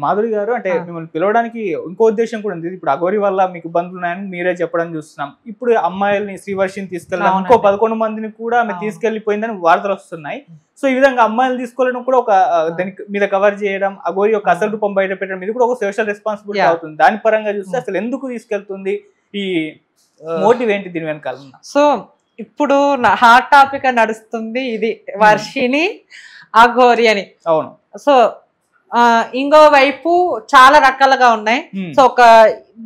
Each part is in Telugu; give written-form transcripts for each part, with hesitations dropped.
మాధురి గారు అంటే మిమ్మల్ని పిలవడానికి ఇంకో ఉద్దేశం కూడా ఉంది. ఇప్పుడు అఘోరి వల్ల మీకు ఇబ్బందులు ఉన్నాయని మీరే చెప్పడం చూస్తున్నాం. ఇప్పుడు అమ్మాయిల్ని శ్రీవర్షిని తీసుకెళ్ళడం ఇంకో 11 మందిని కూడా ఆమె తీసుకెళ్లిపోయిందని వార్తలు వస్తున్నాయి. సో ఈ విధంగా అమ్మాయిలు తీసుకోవడం కూడా ఒక దాని మీద కవర్ చేయడం, అఘోరి యొక్క అసలు రూపం బయట పెట్టడం ఇది కూడా ఒక సోషల్ రెస్పాన్సిబిలిటీ అవుతుంది. దాని పరంగా చూస్తే అసలు ఎందుకు తీసుకెళ్తుంది, ఈ మోటివ్ ఏంటి దీని వెనకాల? సో ఇప్పుడు హాట్ టాపిక్ నడుస్తుంది ఇది, వర్షిని అఘోరి అని. అవును. సో ఇంకో వైపు చాలా రకాలుగా ఉన్నాయి. సో ఒక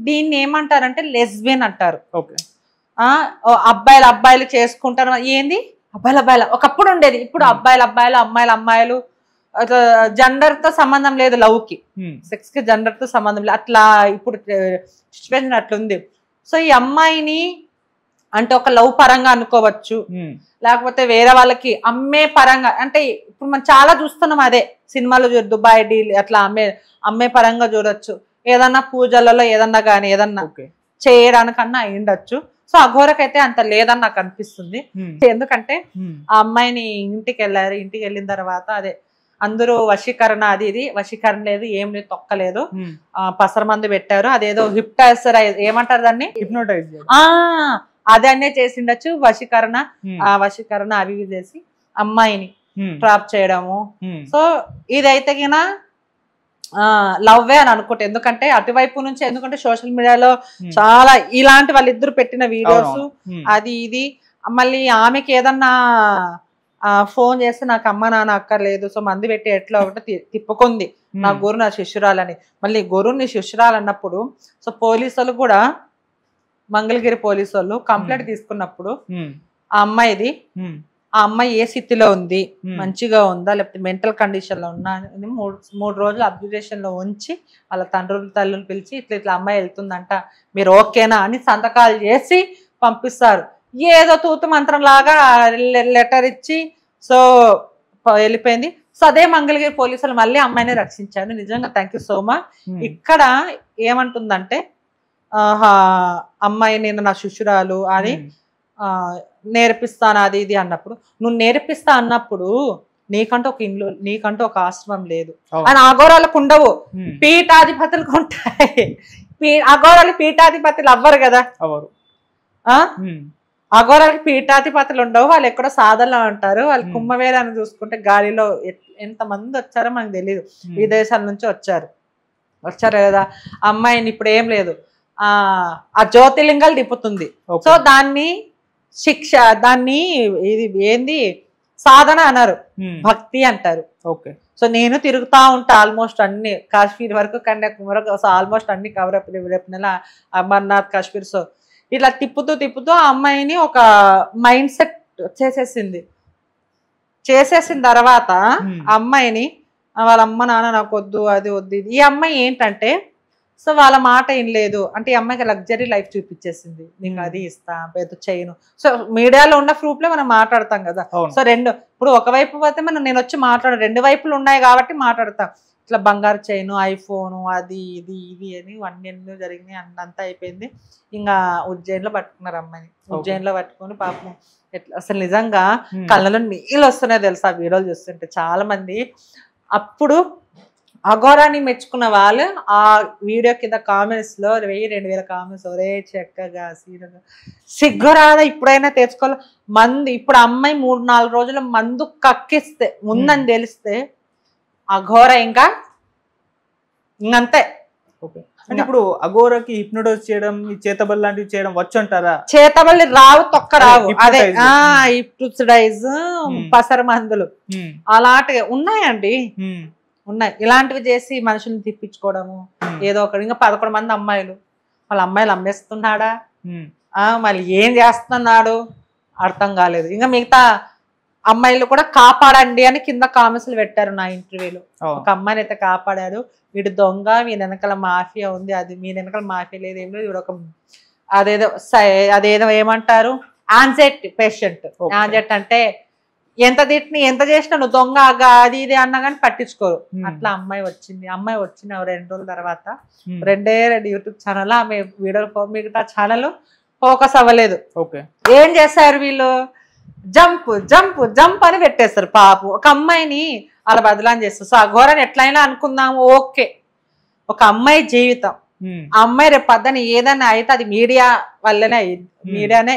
దీన్ని ఏమంటారంటే లెస్బియన్ అంటారు. అబ్బాయిలు చేసుకుంటారు. ఏంది అబ్బాయిలు ఒకప్పుడు ఉండేది, ఇప్పుడు అబ్బాయిలు అమ్మాయిలు జెండర్ తో సంబంధం లేదు, లవ్ కి సెక్స్ కి జెండర్ తో సంబంధం లేదు. అట్లా ఇప్పుడు సిచ్యువేషన్ అట్లుంది. సో ఈ అమ్మాయిని అంటే ఒక లవ్ పరంగా అనుకోవచ్చు, లేకపోతే వేరే వాళ్ళకి అమ్మే పరంగా, అంటే ఇప్పుడు మనం చాలా చూస్తున్నాం అదే సినిమాలో దుబాయ్ డీల్ అట్లా అమ్మే పరంగా చూడొచ్చు. ఏదన్నా పూజలలో ఏదన్నా కానీ ఏదన్నా చేయడానికన్నా అయ్యుండొచ్చు. సో అఘోరకైతే అంత లేదని నాకు అనిపిస్తుంది. ఎందుకంటే ఆ అమ్మాయిని ఇంటికి వెళ్ళిన తర్వాత అదే అందరూ వశీకరణ అది ఇది, వశీకరణ లేదు, ఏం లేదు, తొక్కలేదు, పసర మందు పెట్టారు, అదేదో హిప్నోటైజ్ ఏమంటారు దాన్ని, హిప్నోటైజ్ అదన్నే చేసిండొచ్చు. వశీకరణ అవి చేసి అమ్మాయిని ట్రాప్ చేయడము. సో ఇదైతే గిన లవ్వే అని అనుకుంటే, ఎందుకంటే అటువైపు నుంచి, ఎందుకంటే సోషల్ మీడియాలో చాలా ఇలాంటి వాళ్ళిద్దరు పెట్టిన వీడియోస్ అది ఇది. మళ్ళీ ఆమెకి ఏదన్నా ఫోన్ చేస్తే నాకు అమ్మ నాన్న అక్కర్లేదు, సో మంది పెట్టి ఎట్లా ఒకటి తిప్పుకుంది నా గురు నా శిష్యురాలని. మళ్ళీ గురు నీ శిష్యురాలు అన్నప్పుడు సో పోలీసులు కూడా, మంగళగిరి పోలీసు వాళ్ళు కంప్లైంట్ తీసుకున్నప్పుడు ఆ అమ్మాయిది, ఆ అమ్మాయి ఏ స్థితిలో ఉంది, మంచిగా ఉందా లేకపోతే మెంటల్ కండిషన్ లో ఉన్నా అని 3 రోజులు అబ్జర్వేషన్ లో ఉంచి వాళ్ళ తల్లులు పిలిచి ఇట్లా అమ్మాయి వెళ్తుందంట, మీరు ఓకేనా అని సంతకాలు చేసి పంపిస్తారు. ఏదో తూతు మంత్రం లాగా లెటర్ ఇచ్చి సో వెళ్ళిపోయింది. సో అదే మంగళగిరి పోలీసులు మళ్ళీ అమ్మాయిని రక్షించారు. నిజంగా థ్యాంక్ యూ సో మచ్. ఇక్కడ ఏమంటుందంటే అమ్మాయి నేను నా శిష్యురాలు అని నేర్పిస్తాను అది ఇది అన్నప్పుడు, నువ్వు నేర్పిస్తా అన్నప్పుడు నీకంటూ ఒక ఇల్లు, నీకంటూ ఒక ఆశ్రమం లేదు అని అఘోరాలకు ఉండవు, పీఠాధిపతులకు ఉంటాయి. అఘోరాలు పీఠాధిపతులు అవ్వరు కదా, అఘోరాలకి పీఠాధిపతులు ఉండవు, వాళ్ళు ఎక్కడో సాధనలో ఉంటారు. వాళ్ళు కుంభమేళాన్ని చూసుకుంటే గాలిలో ఎంతమంది వచ్చారో మనకు తెలియదు, విదేశాల నుంచి వచ్చారు కదా. అమ్మాయిని ఇప్పుడు ఏం లేదు, ఆ జ్యోతిర్లింగాలు తిప్పుతుంది. సో దాన్ని దాన్ని ఇది ఏంది సాధన అన్నారు, భక్తి అంటారు. సో నేను తిరుగుతా ఉంటా ఆల్మోస్ట్ అన్ని, కాశ్మీర్ వరకు, కన్యాకుమారి వరకు, సో ఆల్మోస్ట్ అన్ని కవర్ అప్. రేపు నెల అమర్నాథ్, కాశ్మీర్. సో ఇట్లా తిప్పుతూ ఆ అమ్మాయిని ఒక మైండ్ సెట్ చేసేసిన తర్వాత అమ్మాయిని వాళ్ళ అమ్మ నాన్న నాకు వద్దు అది వద్దు ఇది. ఈ అమ్మాయి ఏంటంటే సో వాళ్ళ మాట ఏం లేదు అంటే ఈ అమ్మాయికి లగ్జరీ లైఫ్ చూపించేసింది, నీకు అది ఇస్తా పెద్ద చేయను. సో మీడియాలో ఉన్న ప్రూఫ్ లో మనం మాట్లాడతాం కదా. సో ఇప్పుడు ఒకవైపు పోతే నేను వచ్చి రెండు వైపులు ఉన్నాయి కాబట్టి మాట్లాడతాం. ఇట్లా బంగారు చైను, ఐఫోను, అది ఇది ఇది అని అన్ని జరిగినాయి, అంతా అయిపోయింది. ఇంకా ఉజ్జయిన్లో పట్టుకున్నారు అమ్మాయిని. ఉజ్జయిన్లో పట్టుకొని పాపం ఎట్లా అసలు నిజంగా కళ్ళలో నీళ్ళు వస్తున్నాయి తెలుసా ఆ వీడియోలు చూస్తుంటే. చాలా మంది అప్పుడు అఘోరాన్ని మెచ్చుకున్న వాళ్ళు ఆ వీడియో కింద కామెంట్స్ లో 1000-2000 కామెంట్స్, ఒరే చక్కగా సీరగా సిగ్గురాదా ఇప్పుడైనా తెచ్చుకోవాలి మందు. ఇప్పుడు అమ్మాయి 3-4 రోజులు మందు కక్కిస్తే ఉందని తెలిస్తే అఘోర ఇంకా ఇంకంతే. ఇప్పుడు అఘోరకి హిప్నోటైజ్ చేయడం, చేతబల్లి లాంటివి చేయడం వచ్చు అంటారా? చేతబల్లి రావు, తొక్క రావు. అదే హిప్నోటైజ్, పసర మందులు అలాంటివి ఉన్నాయండి, ఉన్నాయి. ఇలాంటివి చేసి మనుషుల్ని తిప్పించుకోవడము ఏదో ఒకటి. ఇంకా 11 మంది అమ్మాయిలు, వాళ్ళ అమ్మాయిలు అమ్మేస్తున్నాడా, మళ్ళీ ఏం చేస్తున్నాడు అర్థం కాలేదు. ఇంకా మిగతా అమ్మాయిలు కూడా కాపాడండి అని కింద కామెంట్స్లు పెట్టారు. నా ఇంటర్వ్యూలో ఒక అమ్మాయిని అయితే కాపాడాడు, వీడు దొంగ, మీ వెనకాల మాఫియా ఉంది, అది మీ వెనకాల మాఫియా లేదు ఏం లేదు, వీడు ఒక అదేదో ఏమంటారు యాంగ్జైటీ పేషెంట్. యాంగ్జైటీ అంటే ఎంత తిట్టిని ఎంత చేసినా నువ్వు దొంగ అది ఇది అన్నా కానీ పట్టించుకోరు. అట్లా అమ్మాయి వచ్చింది 2 రోజుల తర్వాత 2 యూట్యూబ్ ఛానల్ ఆమె వీడియోలు, మిగతా ఛానల్ ఫోకస్ అవ్వలేదు. ఏం చేశారు వీళ్ళు, జంప్ జంప్ జంప్ అని పెట్టేస్తారు. పాపం ఒక అమ్మాయిని అలా బదలాన్ని చేస్తారు. సో అఘోరాన్ని ఎట్లయినా అనుకుందాము, ఓకే. ఒక అమ్మాయి జీవితం, ఆ అమ్మాయి రేపు పద్దని ఏదైనా అయితే అది మీడియా వల్లనే అయ్యింది, మీడియానే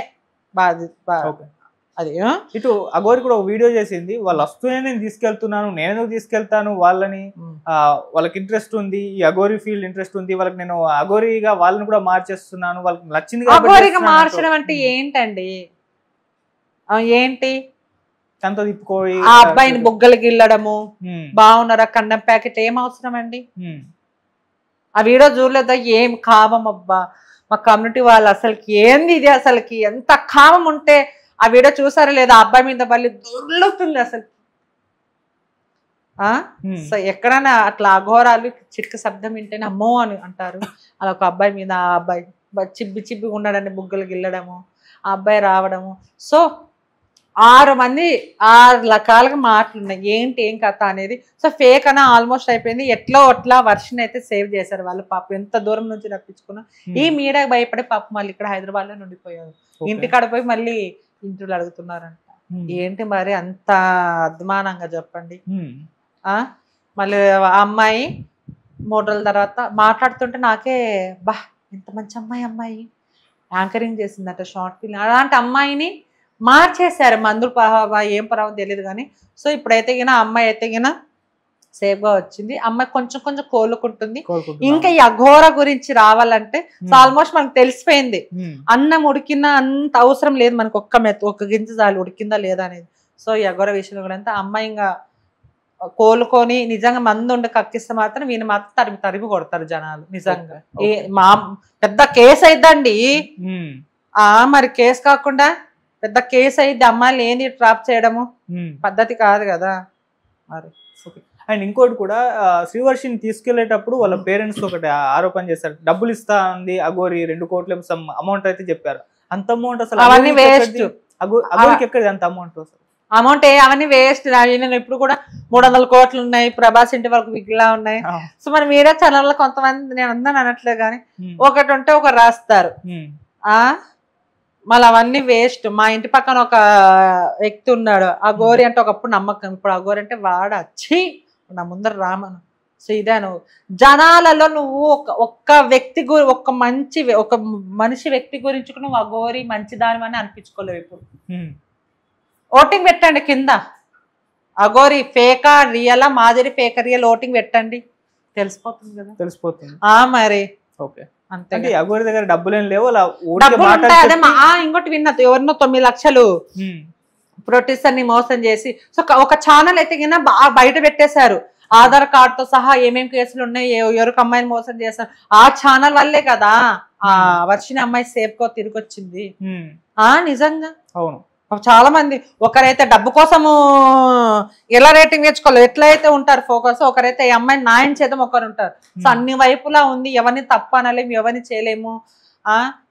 అది. ఇటు అఘోరి కూడా ఒక వీడియో చేసింది, వాళ్ళు వస్తూనే నేను తీసుకెళ్తున్నాను, నేను తీసుకెళ్తాను వాళ్ళని, వాళ్ళకి ఇంట్రెస్ట్ ఉంది, ఈ అఘోరి ఫీల్డ్ ఇంట్రెస్ట్ ఉంది వాళ్ళకి, నేను అఘోరిగా వాళ్ళని కూడా మార్చేస్తున్నాను, వాళ్ళకి నచ్చింది. అఘోరిగా మార్చడం అంటే ఏంటండి? ఏంటి తనతో తిప్పుకోయి ఆ అబ్బాయిని బుగ్గలు గిల్లడము, బాగున్నారా కండం ప్యాకెట్, ఏం అవసరం అండి? ఆ వీడియో చూడలేదా? ఏం కామం అబ్బా, మా కమ్యూనిటీ వాళ్ళు అసలుకి ఏంది ఇది, అసలుకి ఎంత కామం ఉంటే ఆ వీడియో చూసారా లేదా? ఆ అబ్బాయి మీద బల్లి దొర్లుతుంది అసలు. సో ఎక్కడైనా అట్లా అఘోరాలు చిట్క శబ్దం వింటేనే అమ్మో అని అంటారు. అలా ఒక అబ్బాయి మీద ఆ అబ్బాయి చిబ్బి ఉన్నాడని బుగ్గలు గిల్లడము, ఆ అబ్బాయి రావడము. సో 6 మంది 6 రకాలుగా మాటలున్నాయి, ఏంటి ఏం కథ అనేది. సో ఫేక్ అన్న ఆల్మోస్ట్ అయిపోయింది. ఎట్లా అట్లా వర్షన్ అయితే సేవ్ చేశారు వాళ్ళు. పాపం ఎంత దూరం నుంచి రప్పించుకున్నా ఈ మీడియాకి భయపడే పాపం మళ్ళీ ఇక్కడ హైదరాబాద్ లో ఉండిపోయారు. ఇంటికాడ పోయి మళ్ళీ ఇంట్లో అడుగుతున్నారంట. ఏంటి మరి అంత అద్మానంగా చెప్పండి. మళ్ళీ ఆ అమ్మాయి 3 రోజుల తర్వాత మాట్లాడుతుంటే నాకే బా ఎంత మంచి అమ్మాయి యాంకరింగ్ చేసిందట షార్ట్ ఫిల్మ్. అలాంటి అమ్మాయిని మార్చేశారు. మందులు ఏం పర్వాలేదు తెలియదు కానీ. సో ఇప్పుడైతే గిన అమ్మాయి అయితే గిన సేఫ్ గా వచ్చింది. అమ్మాయి కొంచెం కోలుకుంటుంది. ఇంకా ఈ అఘోర గురించి రావాలంటే ఆల్మోస్ట్ మనకు తెలిసిపోయింది, అన్నం ఉడికినా అంత అవసరం లేదు మనకు, ఒక్క గింజ చాలు ఉడికిందా లేదా అనేది. సో ఈ అఘోర విషయంలో కూడా అంతా అమ్మాయి ఇంకా కోలుకొని నిజంగా మందు ఉండి కక్కిస్తే మాత్రం వీళ్ళు మాత్రం తరిమి కొడతారు జనాలు. నిజంగా మా పెద్ద కేసు అయిద్దండి. మరి కేసు కాకుండా పెద్ద కేసు అయింది, అమ్మాయిలు ఏంది ట్రాప్ చేయడము పద్ధతి కాదు కదా మరి. అండ్ ఇంకోటి కూడా, శ్రీవర్షిని తీసుకెళ్లేటప్పుడు వాళ్ళ పేరెంట్స్ ఒకటి ఆరోపణ చేశారు, డబ్బులు ఇస్తా ఉంది అఘోరి 2 కోట్ల అమౌంట్ అయితే చెప్పారు. అంత అమౌంట్ అసలు అవన్నీ వేస్ట్. అఘోరికి ఎక్కడిది అంత అమౌంట్? అమౌంట్ అవన్నీ వేస్ట్. ఇప్పుడు కూడా 300 కోట్లు ఉన్నాయి, ప్రభాస్ ఇంటి వరకు విగ్లా ఉన్నాయి. సో మరి మీరే ఛానల్లో కొంతమంది, నేను అందరూ అనట్లేదు కానీ, ఒకటి ఉంటే ఒకరు రాస్తారు. మళ్ళీ అవన్నీ వేస్ట్. మా ఇంటి పక్కన ఒక వ్యక్తి ఉన్నాడు, అఘోరి అంటే ఒకప్పుడు నమ్మకం, ఇప్పుడు అఘోరి అంటే వాడచ్చి నా ముందర రామను. సో ఇదే నువ్వు జనాలలో నువ్వు ఒక్క వ్యక్తి ఒక మనిషి వ్యక్తి గురించి నువ్వు అఘోరి మంచిదాని అని అనిపించుకోలేవు. ఇప్పుడు ఓటింగ్ పెట్టండి కింద, అఘోరి ఫేకా రియలా, మాదిరి ఫేక రియల్, ఓటింగ్ పెట్టండి, తెలిసిపోతుంది కదా. తెలిసిపోతుంది మరి. ఓకే, అంతే. అఘోరి దగ్గర డబ్బులు ఏం లేవు, అదే ఇంకోటి విన్నా, ఎవరినో 9 లక్షలు ప్రొడ్యూసర్ ని మోసం చేసి. సో ఒక ఛానల్ అయితే కింద బయట పెట్టేశారు, ఆధార్ కార్డ్ తో సహా ఏమేమి కేసులు ఉన్నాయి, ఎవరికి అమ్మాయిని మోసం చేస్తారు. ఆ ఛానల్ వల్లే కదా ఆ వర్షిని అమ్మాయి సేఫ్ గా తిరిగి వచ్చింది. నిజంగా అవును. చాలా మంది ఒకరైతే డబ్బు కోసము ఎలా రేటింగ్ నేర్చుకోవాలి, ఎట్లయితే ఉంటారు ఫోకస్, ఒకరైతే ఈ అమ్మాయిని న్యాయం చేద్దాం ఒకరు ఉంటారు. సో అన్ని వైపులా ఉంది, ఎవరిని తప్పు అనలేము, ఎవరిని చేయలేము.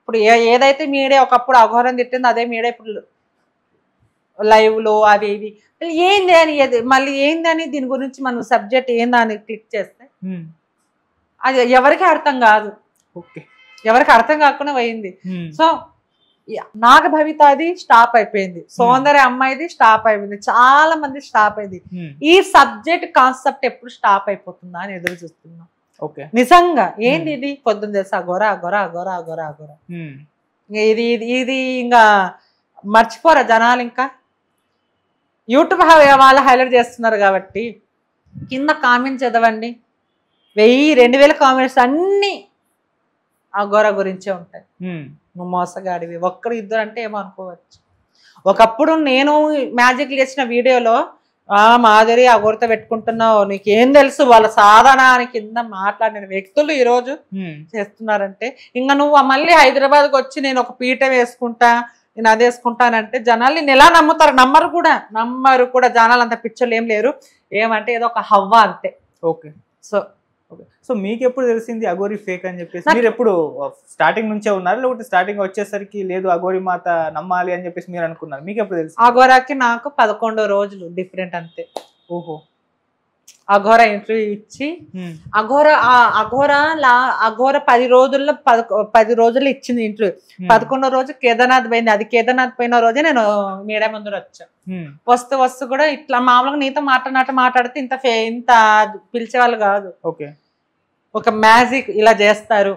ఇప్పుడు ఏదైతే మీడియా ఒకప్పుడు అఘోరం తిట్టిందో అదే మీడియా ఇప్పుడు లైవ్ లో అవి ఇవి ఏంది అని, మళ్ళీ ఏంది అని దీని గురించి మనం సబ్జెక్ట్ ఏందా అని క్లిక్ చేస్తే అది ఎవరికి అర్థం కాదు. ఎవరికి అర్థం కాకుండా పోయింది. సో నాగభవితది స్టాప్ అయిపోయింది, సౌందర్య అమ్మాయిది స్టాప్ అయిపోయింది, చాలా మంది స్టాప్ అయింది. ఈ సబ్జెక్ట్ కాన్సెప్ట్ ఎప్పుడు స్టాప్ అయిపోతుందా అని ఎదురు చూస్తున్నాం. నిజంగా ఏంది ఇది? పొద్దున్న తెలుసా అఘోర అఘోర అఘోర అఘోర అఘోర, ఇది ఇది ఇంకా మర్చిపోరా జనాలు. ఇంకా యూట్యూబ్ వాళ్ళు హైలైట్ చేస్తున్నారు కాబట్టి కింద కామెంట్స్ చదవండి, 1000-2000 కామెంట్స్ అన్ని అఘోర గురించే ఉంటాయి. నువ్వు మోసగాడివి, ఒక్కడు 2 అంటే ఏమో అనుకోవచ్చు. ఒకప్పుడు నేను మ్యాజిక్ చేసిన వీడియోలో మాధురి అఘోరితో పెట్టుకుంటున్నావు, నీకేం తెలుసు, వాళ్ళ సాధనానికి కింద మాట్లాడిన వ్యక్తులు ఈరోజు చేస్తున్నారంటే, ఇంకా నువ్వు మళ్ళీ హైదరాబాద్కి వచ్చి నేను ఒక పీట వేసుకుంటా, నేను అది వేసుకుంటానంటే జనాలు నేను ఎలా నమ్ముతారు? నమ్మరు కూడా జనాలు అంత పిచ్చర్లు ఏం లేరు. ఏమంటే ఏదో ఒక హవ్వ అంతే. ఓకే. సో మీకు ఎప్పుడు తెలిసింది అఘోరి ఫేక్ అని చెప్పేసి? మీరు ఎప్పుడు స్టార్టింగ్ నుంచే ఉన్నారు, లేకపోతే స్టార్టింగ్ వచ్చేసరికి లేదు అఘోరి మాత నమ్మాలి అని చెప్పేసి మీరు అనుకున్నారు? మీకు ఎప్పుడు తెలుసు? అఘోరాకి నాకు 11 రోజులు డిఫరెంట్ అంతే. ఓహో. అఘోర ఇంటర్వ్యూ ఇచ్చి అఘోర 10 రోజుల్లో 10 రోజులు ఇచ్చింది ఇంటర్వ్యూ. 11వ రోజు కేదార్నాథ్ పోయింది. అది కేదార్నాథ్ పోయిన రోజే నేను మీడియా ముందు వచ్చా. వస్తూ కూడా ఇట్లా మామూలుగా నీతో మాట్లాడితే ఇంత పిలిచేవాళ్ళు కాదు. ఒక మ్యాజిక్ ఇలా చేస్తారు.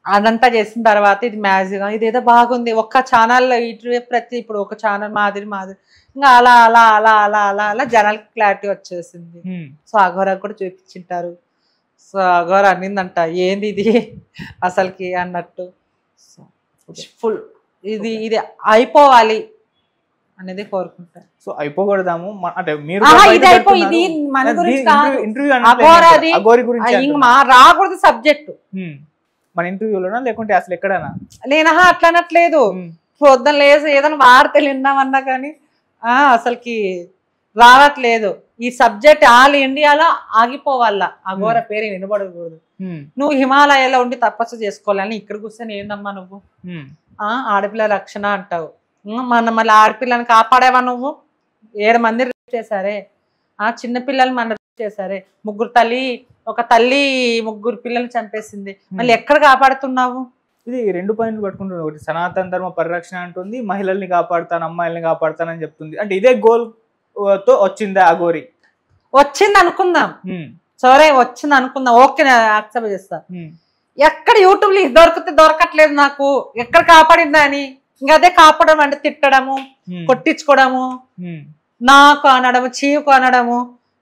అదంతా చేసిన తర్వాత ఇది మ్యాజిక్, ఇదేదో బాగుంది. ఒక్క ఛానల్లో ఇంటర్వ్యూ ఇప్పుడు ఒక ఛానల్ మాదిరి ఇంకా అలా అలా అలా అలా అలా అలా జనాలకి క్లారిటీ వచ్చేసింది. సో అఘోర కూడా చూపించింటారు. సో అఘోర అన్నిందంట ఏంది ఇది అసలుకి అన్నట్టు. సో ఫుల్ ఇది అయిపోవాలి అనేది కోరుకుంటారు. సో అయిపోకూడదాము అంటే మీరు రాకూడదు సబ్జెక్టు మన ఇంటర్వ్యూలోనా లేకుంటే అసలు ఎక్కడైనా నేనా అట్లా అనట్లేదు. పొద్దున లేసి ఏదైనా వార్తలు విన్నామన్నా కానీ అసలుకి రావట్లేదు. ఈ సబ్జెక్ట్ ఆల్ ఇండియాలో ఆగిపోవాలా. అఘోర పేరు వినబడకూడదు. నువ్వు హిమాలయాలో ఉండి తపస్సు చేసుకోవాలని ఇక్కడ కూర్చొని ఏందమ్మా నువ్వు ఆడపిల్ల రక్షణ అంటావు. మళ్ళీ ఆడపిల్లని కాపాడేవా నువ్వు? 7 మంది రేప్ చేశారే, చిన్నపిల్లలు మన రేప్ చేశారే, ఒక తల్లి 3 పిల్లల్ని చంపేసింది. మళ్ళీ ఎక్కడ కాపాడుతున్నావు? ఇది 2 పాయింట్లు పట్టుకుంటుంది. ఒకటి సనాతన ధర్మ పరిరక్షణ అంటుంది, మహిళల్ని కాపాడుతాను అమ్మాయిల్ని కాపాడుతానని చెప్తుంది. అంటే ఇదే గోల్ తో వచ్చిందా అఘోరి? వచ్చింది అనుకుందాం, సరే వచ్చింది అనుకుందాం, ఓకే యాక్సెప్ట్ చేస్తా. ఎక్కడ యూట్యూబ్ లో దొరకట్లేదు నాకు, ఎక్కడ కాపాడిందా అని. ఇంకా అదే కాపాడడం అంటే తిట్టడము, కొట్టించుకోవడము, నాకు అనడము, చీవుకు అనడము.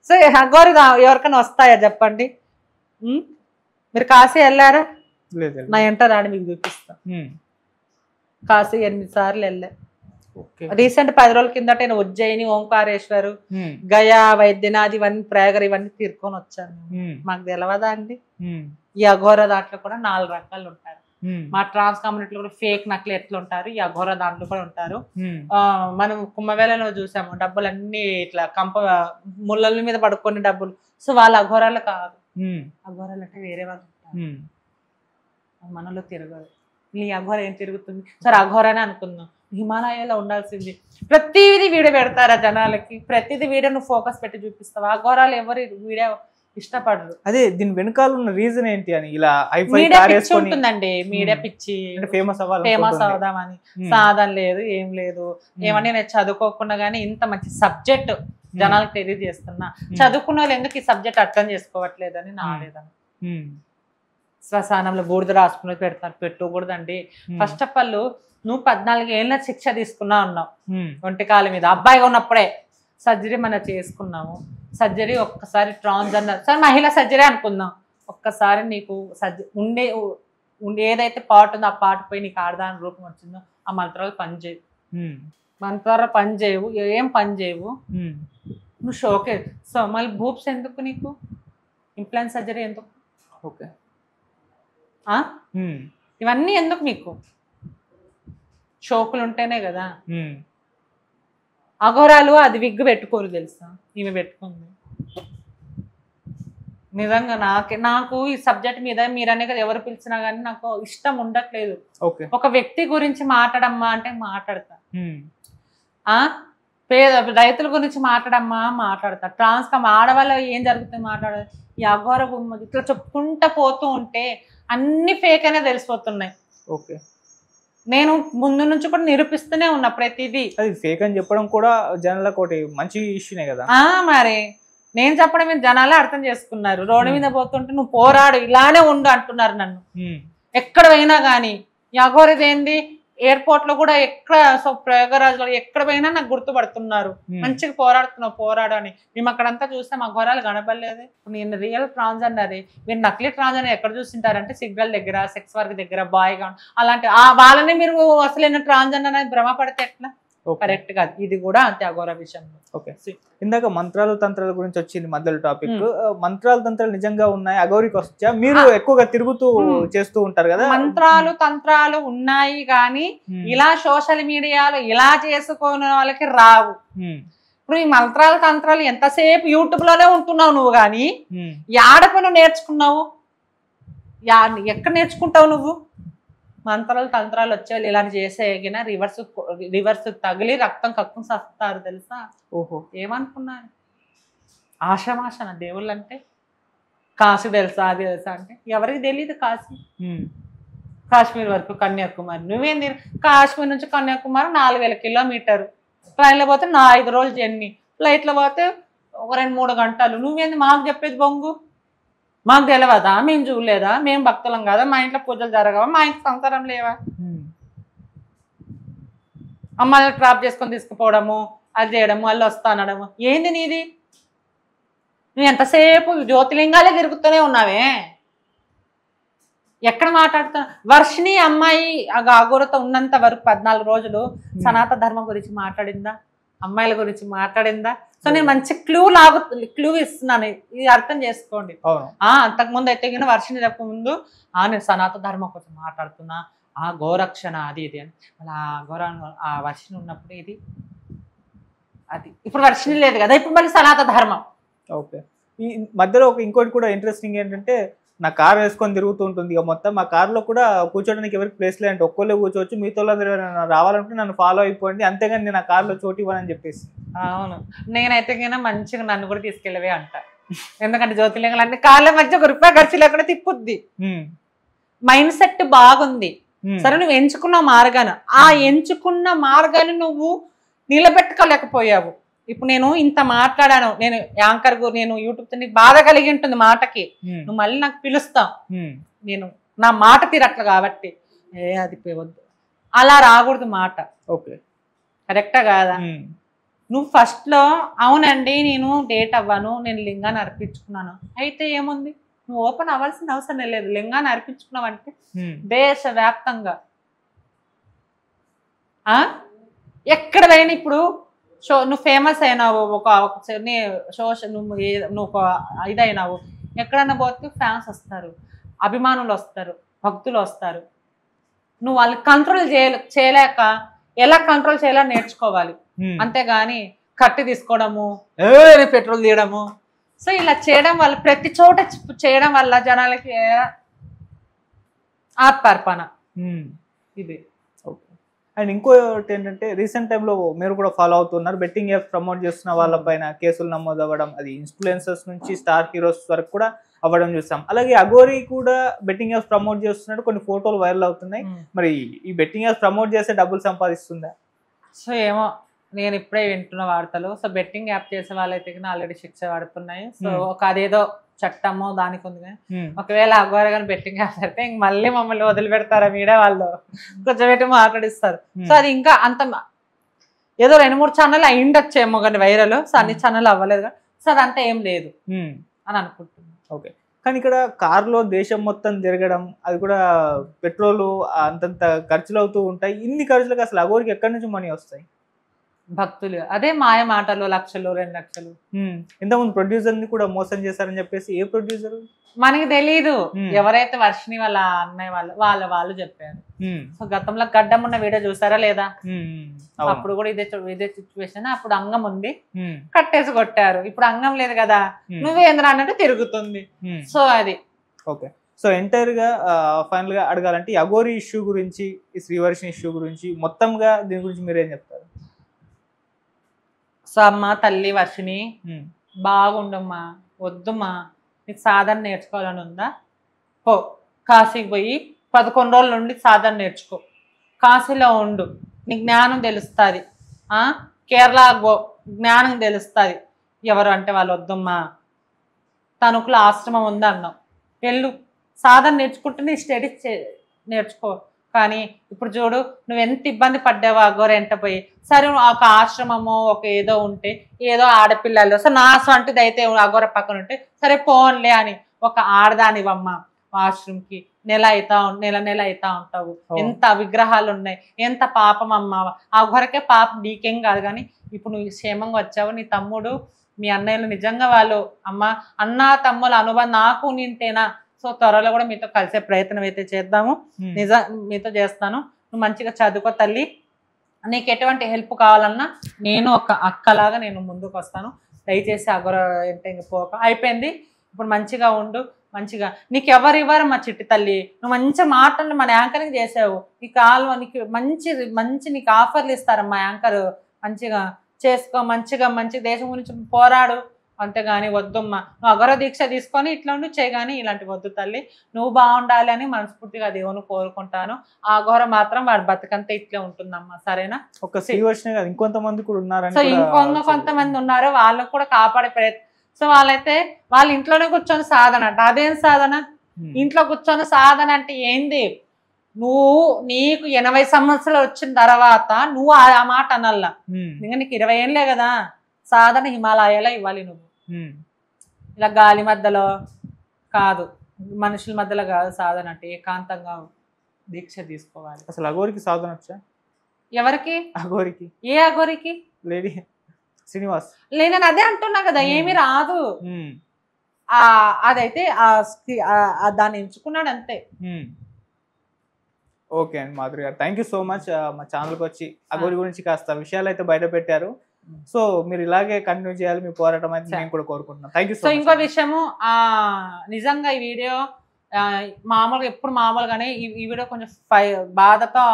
సో అఘోరి ఎవరికైనా వస్తాయా చెప్పండి? మీరు కాశీ వెళ్ళారా? నా ఎంట రాని మీకు చూపిస్తా. కాశీ 8 సార్లు వెళ్ళా. రీసెంట్ 10 రోజుల కిందట నేను ఉజ్జయిని, ఓంకారేశ్వరు, గయా, వైద్యనాథ్ ఇవన్నీ ప్రయాగర్ ఇవన్నీ తీర్కొని వచ్చాను. మాకు తెలవదా అండి? ఈ అఘోర దాంట్లో కూడా 4 రకాలు ఉంటారు. మా ట్రాన్స్ కమ్యూనిటీలో కూడా ఫేక్ నక్లు ఎట్లా ఉంటారు, ఈ అఘోర దాంట్లో కూడా ఉంటారు. మనం కుంభవేళలో చూసాము, డబ్బులు అన్ని ఇట్లా ముళ్ళల మీద పడుకొని డబ్బులు. సో వాళ్ళ అఘోరాలు కాదు. అఘోరాలు అంటే వేరే వాళ్ళు ఉంటారు, మనలో తిరగదు. ఈ అఘోర ఏం తిరుగుతుంది? సరే అఘోరానే అనుకుందాం. హిమాలయాలో ఉండాల్సింది. ప్రతిదీ వీడియో పెడతారా జనాలకి? ప్రతిదీ వీడియో నువ్వు ఫోకస్ పెట్టి చూపిస్తావా? అఘోరాలు ఎవరు వీడియో ఇష్టపడరు. అదే దీని వెనకాల ఉన్న రీజన్ ఏంటి అని ఇలా ఉంటుందండి. మీడియా పిచ్చి, ఫేమస్ అవుదామని. సాధన లేదు, ఏం లేదు. ఏమని నేను చదువుకోకుండా గానీ ఇంత మంచి సబ్జెక్ట్ జనాలకు తెలియజేస్తున్నా. చదువుకున్న వాళ్ళు ఎందుకు ఈ సబ్జెక్ట్ అర్థం చేసుకోవట్లేదని నా ఆవేదన. శ్మశానంలో బూడిద రాసుకుని పెడతారు, పెట్టకూడదండి. ఫస్ట్ ఆఫ్ ఆల్ నువ్వు 14 ఏళ్ళ శిక్ష తీసుకున్నా ఉన్నావు ఒంటికాల మీద. అబ్బాయిగా ఉన్నప్పుడే సర్జరీ మనం చేసుకున్నాము. సర్జరీ ఒక్కసారి ట్రాన్స్జెండర్ సరే మహిళా సర్జరీ అనుకుందాం. ఒక్కసారి నీకు ఏదైతే పార్ట్ ఉందో ఆ పార్ట్ పోయి నీకు ఆడదాని రూపం వచ్చిందో ఆ మంత్రాలు పనిచేయవు. మంత్రాలు పనిచేయవు, ఏం పని చేయవు. నువ్వు షోకే. సో మళ్ళీ బూబ్స్ ఎందుకు నీకు? ఇంప్లాంట్ సర్జరీ ఎందుకు? ఓకే, ఇవన్నీ ఎందుకు మీకు? షోకులు ఉంటేనే కదా. అఘోరాలు అది విగ్గు పెట్టుకోరు తెలుసా, ఈమె పెట్టుకుంది. నిజంగా నాకు ఈ సబ్జెక్ట్ మీద మీరనే కదా ఎవరు పిలిచినా కానీ నాకు ఇష్టం ఉండట్లేదు. ఒక వ్యక్తి గురించి మాట్లాడమ్మా అంటే మాట్లాడతా, రైతుల గురించి మాట్లాడతా, ట్రాన్స్కమ్ ఆడవాళ్ళ ఏం జరుగుతుంది మాట్లాడదు. ఈ అఘోర ఇట్లా చెప్పుకుంటా పోతూ ఉంటే అన్ని ఫేక్ అనే తెలిసిపోతున్నాయి. ఓకే, నేను ముందు నుంచి కూడా నిరూపిస్తూనే ఉన్నా ప్రతిదీ. అది ఫేక్ అని చెప్పడం కూడా జనాలకు ఒకటి మంచి ఇష్యూనే కదా. మరి నేను చెప్పడం మీద జనాలే అర్థం చేసుకున్నారు. రోడ్డు మీద పోతుంటే నువ్వు పోరాడు, ఇలానే ఉండు అంటున్నారు నన్ను. ఎక్కడ పోయినా కానీ ఈ అఘోరది ఏంది, ఎయిర్పోర్ట్ లో కూడా ఎక్కడ ప్రయాగరాజ్లో ఎక్కడ పోయినా నాకు గుర్తుపడుతున్నారు. మంచిగా పోరాడు అని. మేము అక్కడంతా చూస్తే మా ఘోరాలు కనపడలేదు. నేను రియల్ ట్రాన్స్జెండర్, మీరు నకిలీ ట్రాన్స్జెండర్ ఎక్కడ చూస్తుంటారంటే సిగ్నల్ దగ్గర, సెక్స్ వర్క్ దగ్గర, బాయ్ గా అలాంటి వాళ్ళని మీరు అసలు ట్రాన్స్జెండర్ అనేది భ్రమపడితే ఎట్లా? కరెక్ట్ కాదు. ఇది కూడా అంతే అఘోర విషయంలో. ఓకే, ఇందాక మంత్రాలు తంత్రాల గురించి వచ్చింది మధ్యలో టాపిక్. మంత్రాలు తంత్రాలు నిజంగా ఉన్నాయి, అఘోరికి వచ్చా? మీరు ఎక్కువగా తిరుగుతూ చేస్తూ ఉంటారు కదా. మంత్రాలు తంత్రాలు ఉన్నాయి కానీ ఇలా సోషల్ మీడియాలో ఇలా చేసుకునే వాళ్ళకి రావు. ఇప్పుడు ఈ మంత్రాలు తంత్రాలు ఎంతసేపు యూట్యూబ్ లోనే ఉంటున్నావు నువ్వు, కానీ ఆడపని నేర్చుకున్నావు? ఎక్కడ నేర్చుకుంటావు నువ్వు? మంత్రాలు తంత్రాలు వచ్చేవాళ్ళు ఇలా చేసేగిన రివర్స్ తగిలి రక్తం కక్కుని సస్తారు తెలుసా? ఓహో, ఏమనుకున్నారు? ఆషామాషన దేవుళ్ళు అంటే కాశీ తెలుసా అది తెలుసా అంటే ఎవరికి తెలియదు కాశీ. కాశ్మీర్ వరకు కన్యాకుమారి, నువ్వేంది కాశ్మీర్ నుంచి కన్యాకుమారి 4000 కిలోమీటరు, ట్రైన్లో పోతే 5 రోజులు జర్నీ, ఫ్లైట్లో పోతే ఒక 2-3 గంటలు. నువ్వేంది మాకు చెప్పేది బొంగు? మాకు తెలియదా? మేము చూడలేదా? మేము భక్తులం కదా? మా ఇంట్లో పూజలు జరగవా? మా ఇంట్లో సంసారం లేవా? అమ్మాయిని ట్రాప్ చేసుకొని తీసుకుపోవడము, అది చేయడము, వాళ్ళు వస్తా అనడము, ఏంది నీది? నువ్వు ఎంతసేపు జ్యోతిలింగాలే తిరుగుతూనే ఉన్నావే, ఎక్కడ మాట్లాడుతున్నా? వర్షిణి అమ్మాయి అగోరతో ఉన్నంత వరకు 14 రోజులు సనాతన ధర్మం గురించి మాట్లాడిందా? అమ్మాయిల గురించి మాట్లాడిందా? సో నేను మంచి క్లూ ఇస్తున్నాను, ఇది అర్థం చేసుకోండి. అంతకుముందు అయితే కింద వర్షిణి చెప్పకముందు నేను సనాతన ధర్మం గురించి మాట్లాడుతున్నా, ఆ గోరక్షణ అది ఇది అని. అలా ఆ వర్షిణి ఉన్నప్పుడు ఇది అది, ఇప్పుడు వర్షిణి లేదు కదా, ఇప్పుడు మళ్ళీ సనాతన ధర్మం. ఓకే. ఈ మధ్యలో ఇంకోటి కూడా ఇంట్రెస్టింగ్ ఏంటంటే, నా కార్ వేసుకొని తిరుగుతూ ఉంటుంది ఇక మొత్తం. మా కార్లో కూడా కూర్చోడానికి ఎవరికి ప్లేస్ లేదంటే ఒక్కళ్ళే కూర్చోవచ్చు, మీతో రావాలంటే నన్ను ఫాలో అయిపోండి, అంతేగాని నేను ఆ కార్లో చోటు ఇవ్వనని చెప్పేసి. అవును, నేనైతే కన్నా మంచిగా నన్ను కూడా తీసుకెళ్ళవే అంట. ఎందుకంటే జ్యోతిర్లింగాలు అంటే కాళ్ళ మధ్య ఒక రూపాయి ఖర్చు లేకుండా తిప్పుద్ది. మైండ్ సెట్ బాగుంది. సరే నువ్వు ఎంచుకున్న మార్గాన్ని, ఆ ఎంచుకున్న మార్గాన్ని నువ్వు నిలబెట్టుకోలేకపోయావు. ఇప్పుడు నేను ఇంత మాట్లాడాను, నేను యాంకర్ నేను యూట్యూబ్ నీకు బాధ కలిగి ఉంటుంది మాటకి, నువ్వు మళ్ళీ నాకు పిలుస్తావు, నేను నా మాట తీరట్ల కాబట్టి అది వద్దు, అలా రాకూడదు మాట. ఓకే, కరెక్టా కాదా? నువ్వు ఫస్ట్ లో అవునండి నేను డేట్ అవ్వను, నేను లింగాన్ని అర్పించుకున్నాను, అయితే ఏముంది, నువ్వు ఓపెన్ అవ్వాల్సిన అవసరం లేదు. లింగాన్ని అర్పించుకున్నావు అంటే దేశవ్యాప్తంగా ఎక్కడ పోయినా ఇప్పుడు నువ్వు ఫేమస్ అయినావు, ఒక నువ్వు ఒక ఇదైనావు, ఎక్కడన్నా పోతే ఫ్యాన్స్ వస్తారు, అభిమానులు వస్తారు, భక్తులు వస్తారు. నువ్వు వాళ్ళని కంట్రోల్ చేయలేక ఎలా కంట్రోల్ చేయాలో నేర్చుకోవాలి, అంతేగాని కట్టి తీసుకోవడము, పెట్రోల్ తీయడము. సో ఇలా చేయడం వల్ల, ప్రతి చోట చేయడం వల్ల జనాలకి ఆత్మార్పణ ఇది. అండ్ ఇంకోటి ఏంటంటే, రీసెంట్ టైంలో మీరు కూడా ఫాలో అవుతున్నారు, బెట్టింగ్ యాప్స్ ప్రమోట్ చేస్తున్న వాళ్ళపైన కేసులు నమోదు అవ్వడం, అది ఇన్ఫ్లుయెన్సర్స్ నుంచి స్టార్ హీరోస్ వరకు కూడా అవ్వడం చూస్తాం. అలాగే అఘోరి కూడా బెట్టింగ్ యాప్స్ ప్రమోట్ చేస్తున్నాడు, కొన్ని ఫోటోలు వైరల్ అవుతున్నాయి. మరి ఈ బెట్టింగ్ యాప్స్ ప్రమోట్ చేస్తే డబ్బులు సంపాదిస్తుందా? సో ఏమో, నేను ఇప్పుడే వింటున్న వార్తలు. సో బెట్టింగ్ యాప్ చేసే వాళ్ళైతే ఆల్రెడీ శిక్ష పడుతున్నాయి. సో ఒక అదేదో చట్టము దానికి ఉంది కానీ, ఒకవేళ అఘోరి కానీ బెట్టింగ్ యాప్ అయితే ఇంక మళ్ళీ మమ్మల్ని వదిలిపెడతారా మీడియా వాళ్ళు, కొంచెం పెట్టి మాట్లాడిస్తారు. సో అది ఇంకా అంత ఏదో 2-3 ఛానల్ అయిండొచ్చేమో కానీ వైరల్, సో అన్ని ఛానల్ అవ్వలేదు కానీ, సో అదంతా ఏం లేదు అని అనుకుంటున్నాను. ఓకే, కానీ ఇక్కడ కార్లో దేశం మొత్తం తిరగడం, అది కూడా పెట్రోలు అంతంత ఖర్చులు అవుతూ ఉంటాయి. ఇన్ని ఖర్చులకు అసలు అఘోరికి ఎక్కడి నుంచి మనీ వస్తాయి? భక్తులు అదే మాయ మాటలు, 1 లక్షలు 2 లక్షలు. ఇంతకుముందు ప్రొడ్యూసర్ ని కూడా మోసం చేశారని చెప్పేసి, ఏ ప్రొడ్యూసర్ మనకి తెలీదు. ఎవరైతే వర్షిణి వాళ్ళ అన్నయ్య వాళ్ళు చెప్పారు. సో గతంలో గడ్డం ఉన్న వీడియో చూసారా లేదా? అప్పుడు కూడా ఇదే సిచ్యువేషన్. అప్పుడు అంగం ఉంది, కట్టేసి కొట్టారు. ఇప్పుడు అంగం లేదు కదా, నువ్వేంద్ర అన్నట్టు తిరుగుతుంది. సో అది ఓకే. సో ఎంటైర్ గా ఫైనల్ గా అడగాలంటే, అఘోరి ఇష్యూ గురించి, ఈ శ్రీవర్షిణి ఇష్యూ గురించి మొత్తంగా దీని గురించి మీరేం చెప్తారు? సో అమ్మ తల్లి వర్షిణి బాగుండమ్మా, వద్దుమ్మా, నీకు సాధన నేర్చుకోవాలని ఉందా, పో కాశీకి పోయి 11 రోజుల నుండి సాధన నేర్చుకో, కాశీలో ఉండు, నీకు జ్ఞానం తెలుస్తుంది. కేరళకు పో, జ్ఞానం తెలుస్తుంది. ఎవరు అంటే వాళ్ళు వద్దమ్మా, తణుకులో ఆశ్రమం ఉంది అన్నావు, వెళ్ళు సాధన నేర్చుకుంటే నీ స్టడీస్ నేర్చుకో. కానీ ఇప్పుడు చూడు, నువ్వు ఎంత ఇబ్బంది పడ్డావో అఘోరి ఎంట పోయి. సరే ఒక ఆశ్రమము ఒక ఏదో ఉంటే, ఏదో ఆడపిల్లలు, సో నా సొంటిది అయితే అఘోర పక్కన ఉంటే సరే పోన్లే అని ఒక ఆడదానివమ్మ వాష్రూమ్కి నెల అవుతా ఉంటావు. ఎంత విగ్రహాలు ఉన్నాయి, ఎంత పాపం అమ్మ. అఘోరకే పాపం, నీకేం కాదు. కానీ ఇప్పుడు నువ్వు క్షేమంగా వచ్చావు, నీ తమ్ముడు మీ అన్నయ్యలు నిజంగా వాళ్ళు అమ్మ అన్న తమ్ముల అనుబంధం నాకు నింతేనా. సో త్వరలో కూడా మీతో కలిసే ప్రయత్నం అయితే చేద్దాము, మీతో చేస్తాను. నువ్వు మంచిగా చదువుకో తల్లి, నీకు ఎటువంటి హెల్ప్ కావాలన్నా నేను ఒక అక్కలాగా నేను ముందుకు వస్తాను. దయచేసి అఘోర అంటే ఇంక పోక అయిపోయింది. ఇప్పుడు మంచిగా ఉండు, మంచిగా నీకు ఎవరు ఇవ్వరు మా చిట్టి తల్లి. నువ్వు మంచి మాటలు మన యాంకరింగ్ చేసావు, నీకు మంచి నీకు ఆఫర్లు ఇస్తారమ్మా యాంకర్. మంచిగా చేసుకో, మంచి దేశం గురించి పోరాడు, అంతేగాని వద్దమ్మా నువ్వు అగర దీక్ష తీసుకొని ఇట్లా ఉండి చేయగాని ఇలాంటి వద్దు తల్లి, నువ్వు బాగుండాలి అని మనస్ఫూర్తిగా దేవుని కోరుకుంటాను. ఆ అఘోర మాత్రం వాడి బతుకంతా ఇట్లే ఉంటుందమ్మా, సరేనా? ఒక శ్రీవర్షిని కాదు ఇంకొంతమంది కూడా ఉన్నారని సో కూడా కొంతమంది ఉన్నారు, వాళ్ళకు కూడా కాపాడే ప్రయత్నం. సో వాళ్ళైతే వాళ్ళ ఇంట్లోనే కూర్చొని సాధన అంట. అదేం సాధన? ఇంట్లో కూర్చొని సాధన అంటే ఏంది? నీకు 80 సంవత్సరాలు వచ్చిన తర్వాత నువ్వు ఆ మాట అనల్లా. ఇంకా నీకు 20 ఏళ్ళే కదా, సాధన హిమాలయాలో ఇవ్వాలి. నువ్వు ఇలా గాలి మధ్యలో కాదు, మనుషుల మధ్యలో కాదు సాధన అంటే, ఏకాంతంగా దీక్ష తీసుకోవాలి. అసలు అఘోరికి సాధన వచ్చా? ఎవరికి? అఘోరికి. ఏ అఘోరికి? లేడీ శ్రీనివాస్. నేను అదే అంటున్నా కదా, ఏమి రాదు. అదైతే దాన్ని ఎంచుకున్నాడు అంతే. ఓకే అండి మాధురి గారు, థ్యాంక్ యూ సో మచ్. మా ఛానల్కి వచ్చి అఘోరి గురించి కాస్త విషయాలు అయితే బయట పెట్టారు. సో మీరు ఇలాగే కంటిన్యూ చేయాలి మీ పోరాటం అయితే నేను కూడా కోరుకుంటున్నాను. Thank you so much. ఇంకో విషయము, నిజంగా ఈ వీడియో మామూలుగా ఎప్పుడు మామూలుగానే ఈ వీడియో కొంచెం బాధతో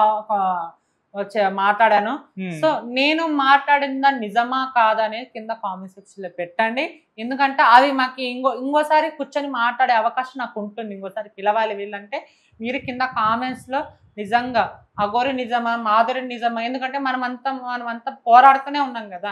మాట్లాడాను. సో నేను మాట్లాడిందా నిజమా కాదా అనేది కింద కామెంట్ సెక్షన్ లో పెట్టండి. ఎందుకంటే అవి మాకు ఇంకోసారి కూర్చొని మాట్లాడే అవకాశం నాకు ఉంటుంది. ఇంకోసారి పిలవాలి వీళ్ళంటే మీరు కింద కామెంట్స్ లో నిజంగా అఘోరి నిజమా, మాధురి నిజమా, ఎందుకంటే మనం అంతా పోరాడుతూనే ఉన్నాం కదా.